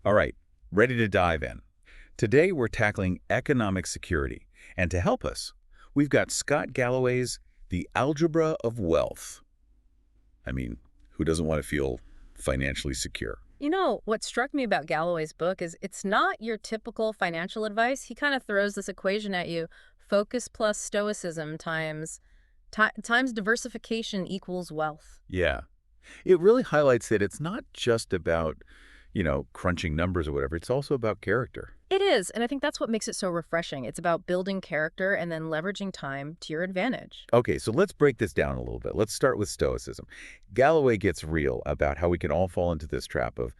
All right, ready to dive in. Today we're tackling economic security. And to help us, we've got Scott Galloway's The Algebra of Wealth. I mean, who doesn't want to feel financially secure? What struck me about Galloway's book is it's not your typical financial advice. He kind of throws this equation at you. Focus plus stoicism times diversification equals wealth. Yeah. It really highlights that it's not just about, crunching numbers or whatever. It's also about character. It is, and I think that's what makes it so refreshing. It's about building character and then leveraging time to your advantage. Okay, so let's break this down a little bit. Let's start with stoicism. Galloway gets real about how we can all fall into this trap of,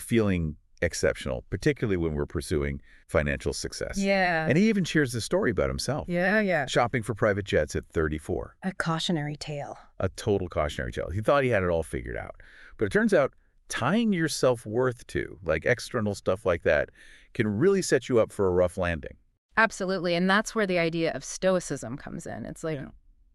feeling exceptional, particularly when we're pursuing financial success. Yeah. And he even shares the story about himself. Yeah. Shopping for private jets at 34. A cautionary tale. A total cautionary tale. He thought he had it all figured out. But it turns out tying your self-worth to, like external stuff like that, can really set you up for a rough landing. Absolutely, and that's where the idea of stoicism comes in. It's like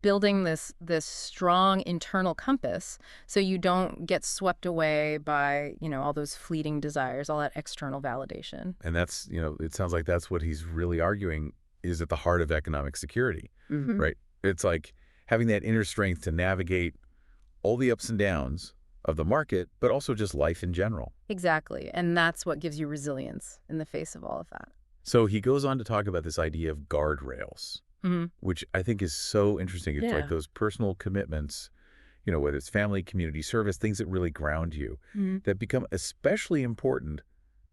building this strong internal compass so you don't get swept away by, all those fleeting desires, all that external validation. And that's, it sounds like that's what he's really arguing is at the heart of economic security, right? It's like having that inner strength to navigate all the ups and downs of the market, but also just life in general. Exactly, and that's what gives you resilience in the face of all of that. So he goes on to talk about this idea of guardrails, which I think is so interesting. It's like those personal commitments, whether it's family, community service, things that really ground you, that become especially important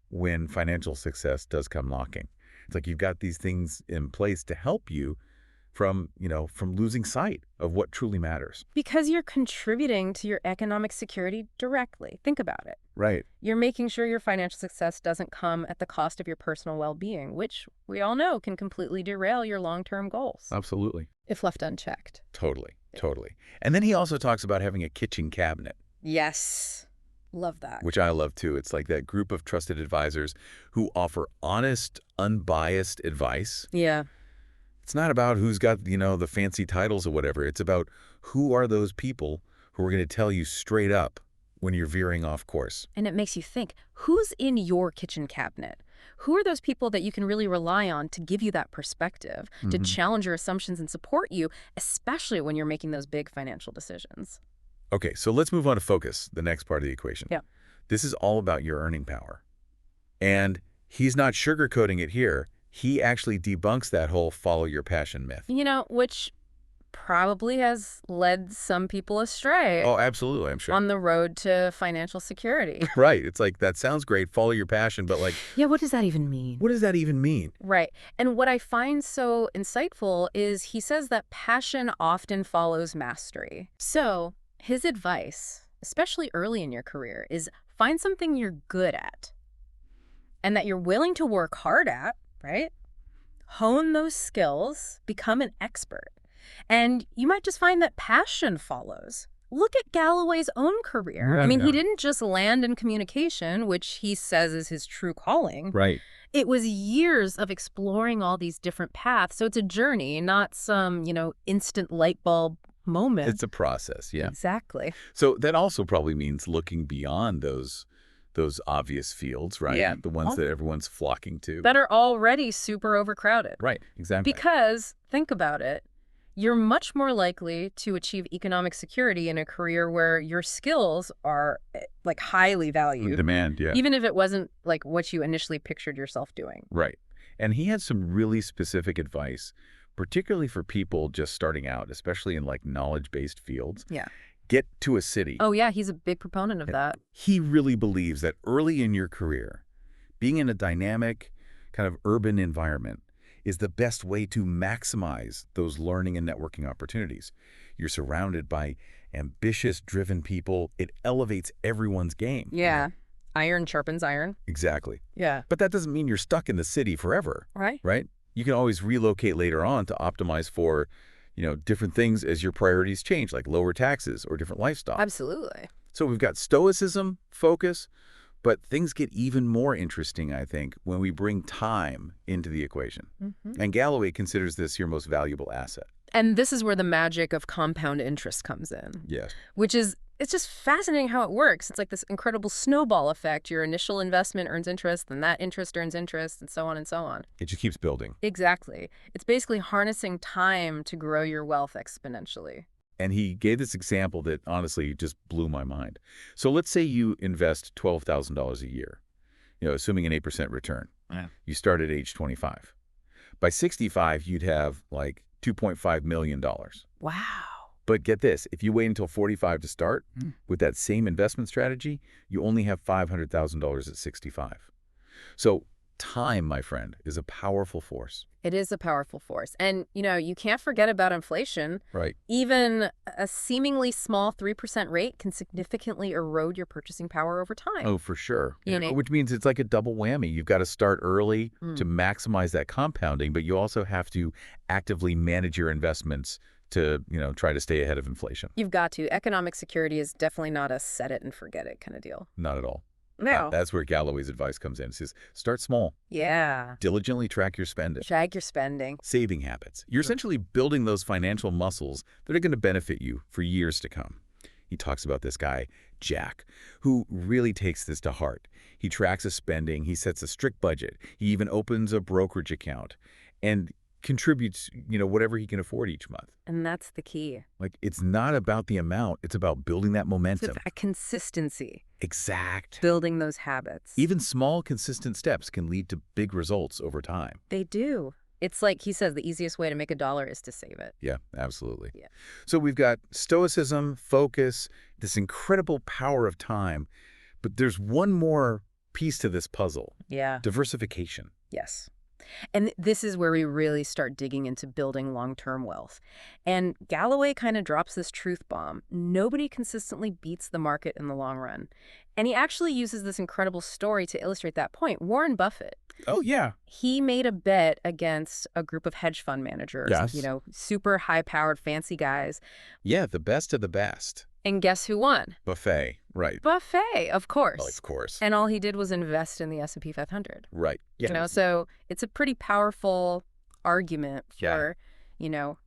when financial success does come knocking. It's like you've got these things in place to help you from losing sight of what truly matters. Because you're contributing to your economic security directly. Think about it. Right. You're making sure your financial success doesn't come at the cost of your personal well-being, which we all know can completely derail your long-term goals. Absolutely. If left unchecked. Totally. And then he also talks about having a kitchen cabinet. Yes. Love that. Which I love too. It's like that group of trusted advisors who offer honest, unbiased advice. Yeah. It's not about who's got, the fancy titles or whatever. It's about who are those people who are going to tell you straight up when you're veering off course. And it makes you think, who's in your kitchen cabinet? Who are those people that you can really rely on to give you that perspective, to challenge your assumptions and support you, especially when you're making those big financial decisions? Okay, so let's move on to focus, the next part of the equation. Yeah. This is all about your earning power. And he's not sugarcoating it here. He actually debunks that whole follow your passion myth. Which probably has led some people astray. Oh, absolutely, I'm sure. On the road to financial security. Right. It's like, that sounds great, follow your passion, but like... Yeah, what does that even mean? What does that even mean? Right. And what I find so insightful is he says that passion often follows mastery. So his advice, especially early in your career, is find something you're good at and that you're willing to work hard at, right? Hone those skills, become an expert. And you might just find that passion follows. Look at Galloway's own career. I mean, he didn't just land in communication, which he says is his true calling. Right. It was years of exploring all these different paths. So it's a journey, not some, instant light bulb moment. It's a process, yeah. Exactly. So that also probably means looking beyond those obvious fields, right? Yeah. The ones that everyone's flocking to. That are already super overcrowded. Right, exactly. Because, think about it, you're much more likely to achieve economic security in a career where your skills are like highly valued. Demand, yeah. Even if it wasn't like what you initially pictured yourself doing. Right. And he had some really specific advice, particularly for people just starting out, especially in like knowledge-based fields. Yeah. Get to a city. Oh, yeah, he's a big proponent of that. He really believes that early in your career, being in a dynamic kind of urban environment is the best way to maximize those learning and networking opportunities. You're surrounded by ambitious, driven people. It elevates everyone's game. Yeah. Iron sharpens iron. Exactly. Yeah. But that doesn't mean you're stuck in the city forever. Right. Right? You can always relocate later on to optimize for different things as your priorities change, like lower taxes or different lifestyle. Absolutely. So we've got stoicism, focus, but things get even more interesting, I think, when we bring time into the equation. And Galloway considers this your most valuable asset. And this is where the magic of compound interest comes in. Yes. Which is it's just fascinating how it works. It's like this incredible snowball effect. Your initial investment earns interest, then that interest earns interest, and so on and so on. It just keeps building. Exactly. It's basically harnessing time to grow your wealth exponentially. And he gave this example that honestly just blew my mind. So let's say you invest $12,000 a year, assuming an 8% return. Yeah. You start at age 25. By 65, you'd have like $2.5 million. Wow. But get this, if you wait until 45 to start with that same investment strategy, you only have $500,000 at 65. So time, my friend, is a powerful force. It is a powerful force. And, you can't forget about inflation. Right. Even a seemingly small 3% rate can significantly erode your purchasing power over time. Oh, for sure. know? Which means it's like a double whammy. You've got to start early to maximize that compounding, but you also have to actively manage your investments to, try to stay ahead of inflation. You've got to. Economic security is definitely not a set it and forget it kind of deal. Not at all. No. That's where Galloway's advice comes in. It says, start small. Yeah. Diligently track your spending. Track your spending. Saving habits. You're essentially building those financial muscles that are going to benefit you for years to come. He talks about this guy, Jack, who really takes this to heart. He tracks his spending. He sets a strict budget. He even opens a brokerage account and contributes, whatever he can afford each month. And that's the key. Like, it's not about the amount. It's about building that momentum. It's about consistency. Exact. Building those habits. Even small, consistent steps can lead to big results over time. They do. It's like he says, the easiest way to make $1 is to save it. Yeah, absolutely. Yeah. So we've got stoicism, focus, this incredible power of time. But there's one more piece to this puzzle. Yeah. Diversification. Yes. And this is where we really start digging into building long-term wealth. And Galloway kind of drops this truth bomb. Nobody consistently beats the market in the long run. And he actually uses this incredible story to illustrate that point. Warren Buffett. Oh, yeah. He made a bet against a group of hedge fund managers, Yes. Super high-powered, fancy guys. Yeah, the best of the best. And guess who won? Buffet, right. Buffet, of course. Well, of course. And all he did was invest in the S&P 500. Right. Yeah. So it's a pretty powerful argument for,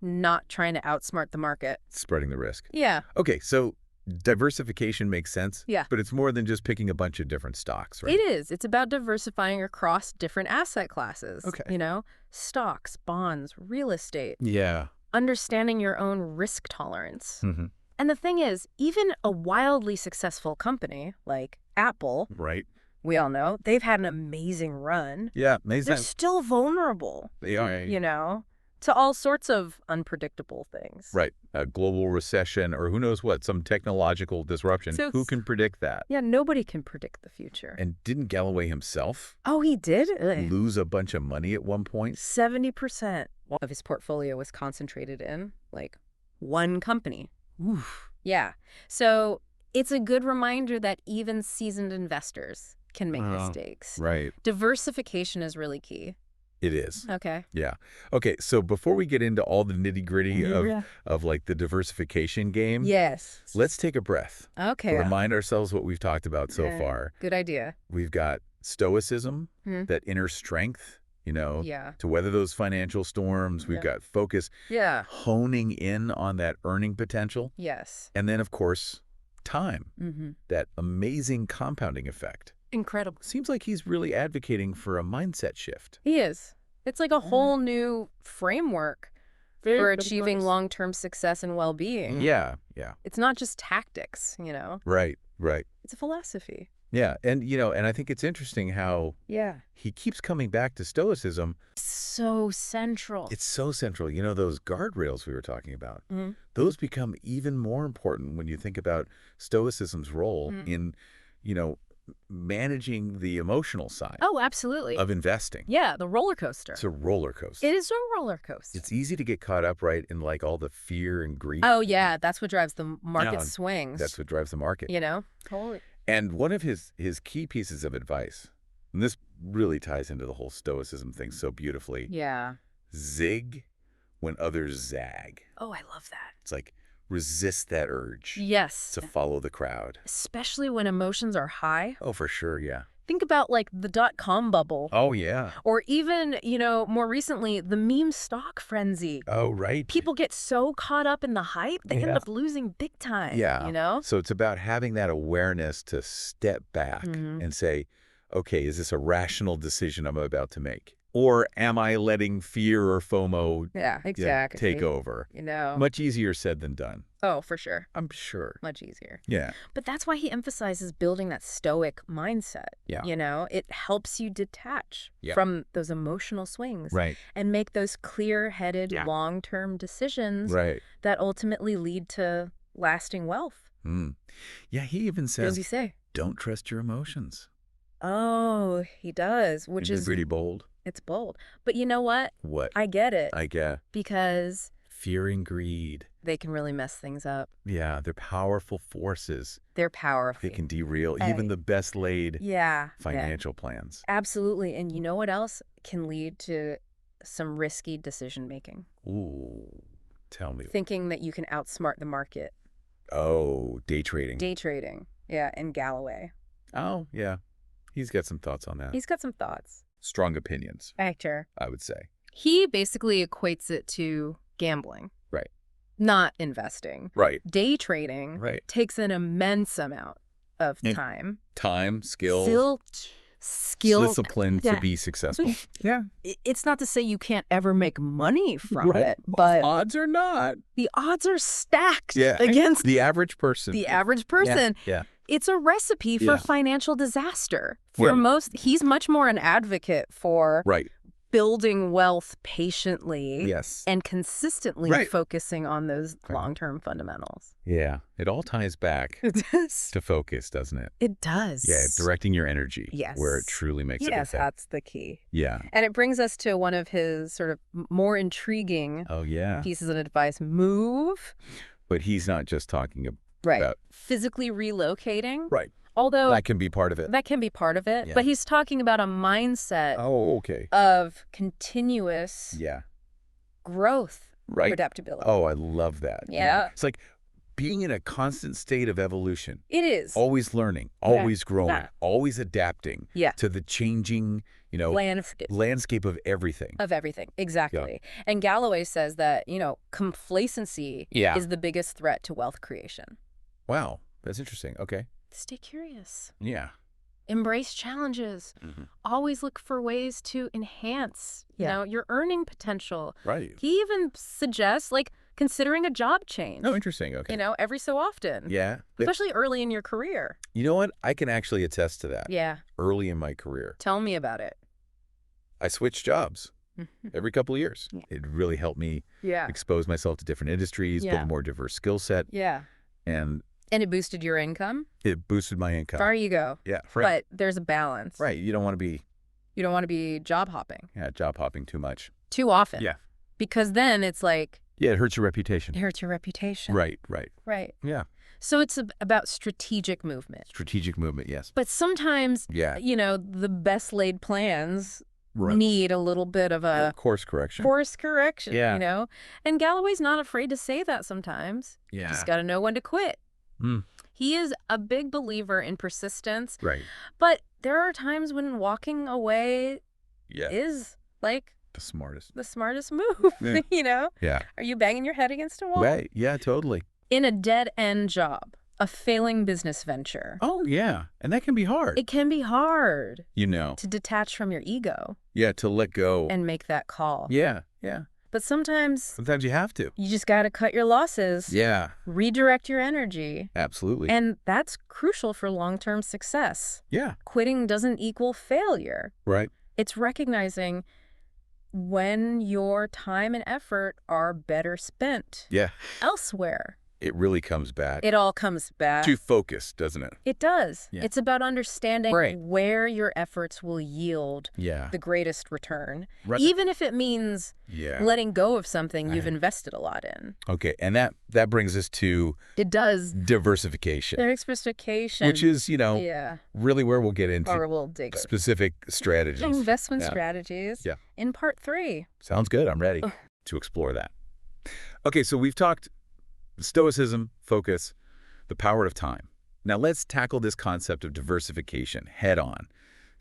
not trying to outsmart the market. Spreading the risk. Yeah. Okay, so diversification makes sense. Yeah. But it's more than just picking a bunch of different stocks, right? It is. It's about diversifying across different asset classes. Okay. Stocks, bonds, real estate. Yeah. Understanding your own risk tolerance. Mm-hmm. And the thing is, even a wildly successful company like Apple, Right. we all know, they've had an amazing run. Yeah, makes They're sense. still vulnerable, They are. To all sorts of unpredictable things. Right. A global recession or who knows what, some technological disruption. So Who can predict that? Yeah, nobody can predict the future. And didn't Galloway himself Oh, he did? lose a bunch of money at one point? 70% of his portfolio was concentrated in, one company. Oof. Yeah. So it's a good reminder that even seasoned investors can make mistakes. Right. Diversification is really key. It is. Okay. Yeah. Okay, so before we get into all the nitty-gritty of the diversification game, Yes. let's take a breath. Okay. Remind ourselves what we've talked about so far. Good idea. We've got stoicism, that inner strength, Yeah. to weather those financial storms. We've got focus, Yeah. honing in on that earning potential. Yes. And then, of course, time, Mm-hmm. that amazing compounding effect. Incredible. Seems like he's really advocating for a mindset shift. He is. It's like a whole new framework for achieving long-term success and well-being. Yeah, yeah. It's not just tactics, Right, right. It's a philosophy. Yeah, and and I think it's interesting how he keeps coming back to stoicism. So central. It's so central. Those guardrails we were talking about, Mm-hmm. those become even more important when you think about stoicism's role in, managing the emotional side Oh, absolutely. of investing. Yeah, the roller coaster. It's a roller coaster. It is a roller coaster. It's easy to get caught up, right, in all the fear and grief. Oh, yeah, that's what drives the market Yeah, swings. That's what drives the market. Totally. And one of his key pieces of advice, and this really ties into the whole stoicism thing so beautifully, Yeah. zig when others zag. Oh, I love that. It's like resist that urge Yes. to follow the crowd. Especially when emotions are high. Oh, for sure, yeah. Think about like the dot-com bubble. Oh, yeah. Or even, more recently, the meme stock frenzy. Oh, right. People get so caught up in the hype, they end up losing big time, So it's about having that awareness to step back and say, okay, is this a rational decision I'm about to make? Or am I letting fear or FOMO take over? Much easier said than done. Oh, for sure. I'm sure. Much easier. Yeah. But that's why he emphasizes building that stoic mindset. Yeah. It helps you detach from those emotional swings. Right. And make those clear-headed, long-term decisions that ultimately lead to lasting wealth. Yeah, he even says, what does he say? Don't trust your emotions. Oh, he does, which is pretty bold. It's bold. But you know what? What? I get it. I get. Because fear and greed. They can really mess things up. Yeah, they're powerful forces. They're powerful. They can derail even the best laid financial plans. Absolutely. And you know what else can lead to some risky decision making? Ooh, tell me. Thinking that you can outsmart the market. Oh, day trading. Day trading. Yeah, and Galloway. Oh, yeah. He's got some thoughts on that. He's got some thoughts. Strong opinions. Actor. I would say. He basically equates it to gambling. Right. Not investing. Right. Day trading takes an immense amount of time. Time, skill. Discipline to be successful. Yeah. It's not to say you can't ever make money from it, but odds are not. The odds are stacked against the average person. The average person. Yeah. It's a recipe for financial disaster. For most, he's much more an advocate for building wealth patiently and consistently focusing on those long-term fundamentals. Yeah, it all ties back to focus, doesn't it? It does. Yeah, directing your energy where it truly makes a difference. Yes, that's the key. Yeah. And it brings us to one of his sort of more intriguing pieces of advice, move. But he's not just talking about physically relocating. Right. Although that can be part of it. That can be part of it. But he's talking about a mindset of continuous growth, adaptability. Oh, I love that. Yeah. It's like being in a constant state of evolution. It is. Always learning, always growing, always adapting to the changing, landscape of everything. Of everything, exactly. Yeah. And Galloway says that, complacency is the biggest threat to wealth creation. Wow, that's interesting. Okay. Stay curious. Yeah. Embrace challenges. Always look for ways to enhance, your earning potential. Right. He even suggests, considering a job change. Oh, interesting. Okay. Every so often. Yeah. Especially early in your career. You know what? I can actually attest to that. Yeah. Early in my career. Tell me about it. I switched jobs every couple of years. Yeah. It really helped me expose myself to different industries, build a more diverse skill set. Yeah. And it boosted your income? It boosted my income. There you go. Yeah. Right. But there's a balance. Right. You don't want to be job hopping. Yeah, job hopping too much. Too often. Yeah. Because then it's like... Yeah, it hurts your reputation. It hurts your reputation. Right. Right. Yeah. So it's about strategic movement. Strategic movement, yes. But sometimes, the best laid plans need a little bit of a... course correction. Yeah. And Galloway's not afraid to say that sometimes. Yeah. You just got to know when to quit. He is a big believer in persistence. Right. But there are times when walking away is the smartest move, Yeah. Are you banging your head against a wall? Right. Yeah, totally. In a dead-end job, a failing business venture. Oh, yeah. And that can be hard. It can be hard. To detach from your ego. Yeah, to let go. And make that call. Yeah. But sometimes you have to. You just got to cut your losses. Yeah. Redirect your energy. Absolutely. And that's crucial for long-term success. Yeah. Quitting doesn't equal failure. Right. It's recognizing when your time and effort are better spent elsewhere. It really comes back. It all comes back. To focus, doesn't it? It does. Yeah. It's about understanding where your efforts will yield the greatest return, even if it means letting go of something you've invested a lot in. Okay, and that brings us to diversification. Diversification. Which is, really where we'll get into we'll dig specific strategies. Investment strategies in part 3. Sounds good. I'm ready to explore that. Okay, so we've talked Stoicism, focus, the power of time. Now let's tackle this concept of diversification head on.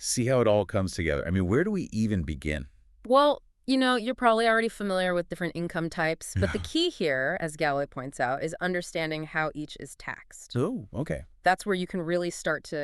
see how it all comes together. I mean, where do we even begin? Well, you're probably already familiar with different income types, but the key here, as Galloway points out, is understanding how each is taxed. Oh, okay. That's where you can really start to,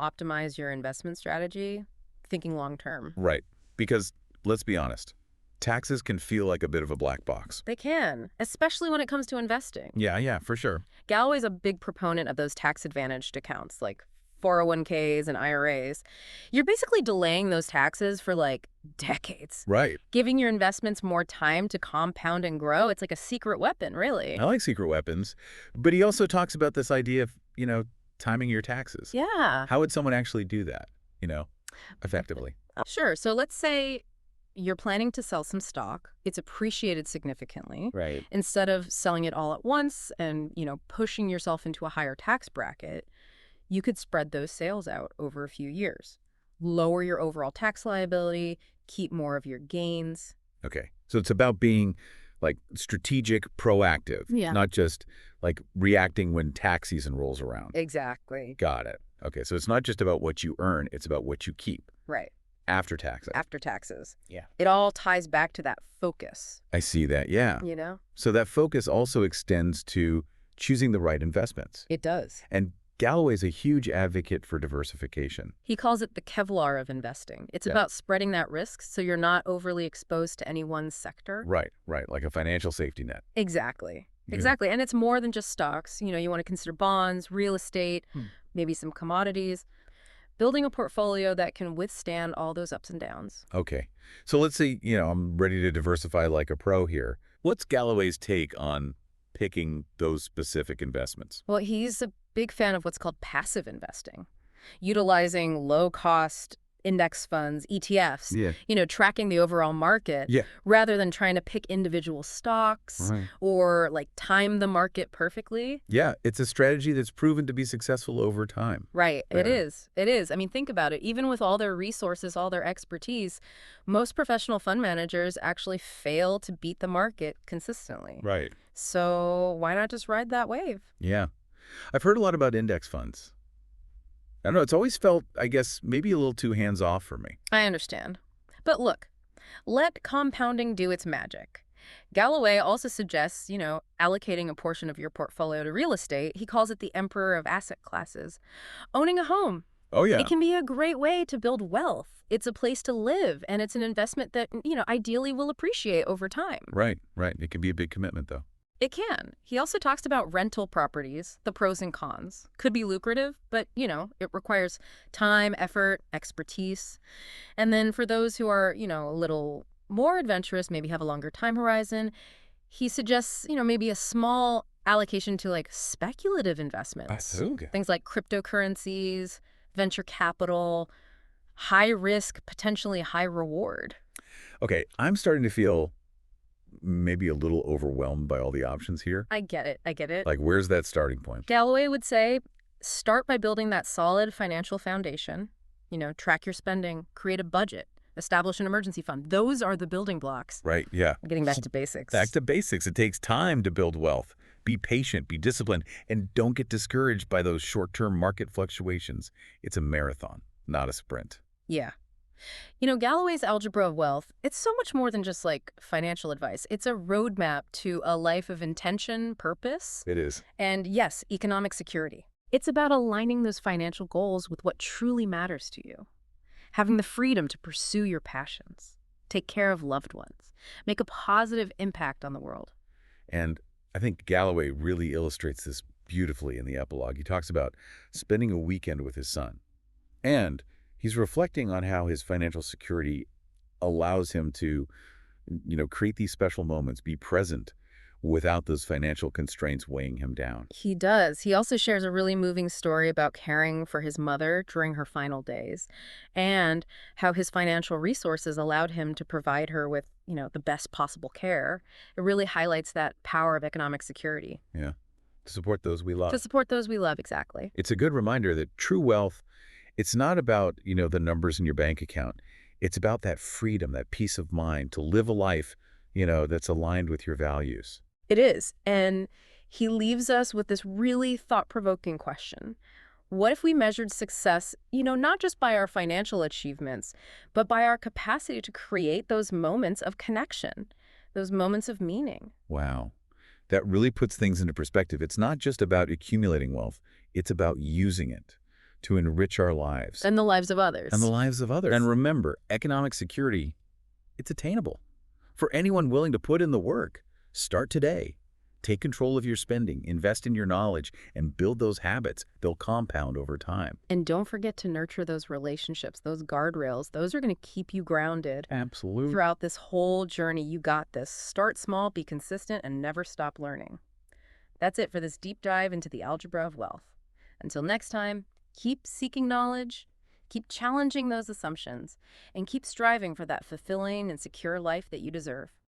optimize your investment strategy, thinking long term. Right. Because let's be honest, taxes can feel like a bit of a black box. They can, especially when it comes to investing. Yeah, for sure. Galloway's a big proponent of those tax-advantaged accounts like 401ks and IRAs. You're basically delaying those taxes for like decades. Right. Giving your investments more time to compound and grow. It's like a secret weapon, really. I like secret weapons. But he also talks about this idea of, timing your taxes. Yeah. How would someone actually do that, effectively? Sure. So let's say you're planning to sell some stock. It's appreciated significantly. Right. Instead of selling it all at once and, pushing yourself into a higher tax bracket, you could spread those sales out over a few years. Lower your overall tax liability, keep more of your gains. Okay. So it's about being like strategic, proactive, not just like reacting when tax season rolls around. Exactly. Got it. Okay. So it's not just about what you earn, it's about what you keep. Right. After taxes. After taxes. Yeah. It all ties back to that focus. I see that. Yeah. So that focus also extends to choosing the right investments. It does. And Galloway's a huge advocate for diversification. He calls it the Kevlar of investing. It's about spreading that risk so you're not overly exposed to any one sector. Right. Like a financial safety net. Exactly. Exactly. And it's more than just stocks. You want to consider bonds, real estate, maybe some commodities. Building a portfolio that can withstand all those ups and downs. Okay. So let's say, I'm ready to diversify like a pro here. What's Galloway's take on picking those specific investments? Well, he's a big fan of what's called passive investing, utilizing low-cost index funds, ETFs, tracking the overall market rather than trying to pick individual stocks or like time the market perfectly. Yeah, it's a strategy that's proven to be successful over time. Right. It is. It is. I mean, think about it. Even with all their resources, all their expertise, most professional fund managers actually fail to beat the market consistently. Right. So why not just ride that wave? Yeah. I've heard a lot about index funds. I don't know, it's always felt, I guess, maybe a little too hands-off for me. I understand. But look, let compounding do its magic. Galloway also suggests, allocating a portion of your portfolio to real estate. He calls it the emperor of asset classes. Owning a home. Oh, yeah. It can be a great way to build wealth. It's a place to live, and it's an investment that, ideally will appreciate over time. Right. It can be a big commitment, though. It can. He also talks about rental properties, the pros and cons. Could be lucrative, but, it requires time, effort, expertise. And then for those who are, a little more adventurous, maybe have a longer time horizon, he suggests, maybe a small allocation to like speculative investments. Things like cryptocurrencies, venture capital, high risk, potentially high reward. Okay, I'm starting to feel maybe a little overwhelmed by all the options here. I get it. Like, where's that starting point? Galloway would say, start by building that solid financial foundation. Track your spending, create a budget, establish an emergency fund. Those are the building blocks. Right, yeah. Getting back to basics. Back to basics. It takes time to build wealth. Be patient, be disciplined, and don't get discouraged by those short-term market fluctuations. It's a marathon, not a sprint. Yeah. Galloway's Algebra of Wealth, it's so much more than just like financial advice. It's a roadmap to a life of intention, purpose. It is. And yes, economic security. It's about aligning those financial goals with what truly matters to you. Having the freedom to pursue your passions, take care of loved ones, make a positive impact on the world. And I think Galloway really illustrates this beautifully in the epilogue. He talks about spending a weekend with his son. And he's reflecting on how his financial security allows him to, create these special moments, be present without those financial constraints weighing him down. He does. He also shares a really moving story about caring for his mother during her final days and how his financial resources allowed him to provide her with, the best possible care. It really highlights that power of economic security. Yeah. To support those we love. To support those we love, exactly. It's a good reminder that true wealth, it's not about, the numbers in your bank account. It's about that freedom, that peace of mind to live a life, that's aligned with your values. It is. And he leaves us with this really thought-provoking question. What if we measured success, not just by our financial achievements, but by our capacity to create those moments of connection, those moments of meaning? Wow. That really puts things into perspective. It's not just about accumulating wealth. It's about using it to enrich our lives And the lives of and the others. lives of others. And remember, economic security, it's attainable for anyone willing to put in the work. Start today. Take control of your spending, invest in your knowledge, and build those habits. They'll compound over time. And don't forget to nurture those relationships, those guardrails. Those are going to keep you grounded Absolutely. throughout this whole journey. You got this. Start small, be consistent, and never stop learning. That's it for this deep dive into the algebra of wealth. Until next time, keep seeking knowledge, keep challenging those assumptions, and keep striving for that fulfilling and secure life that you deserve.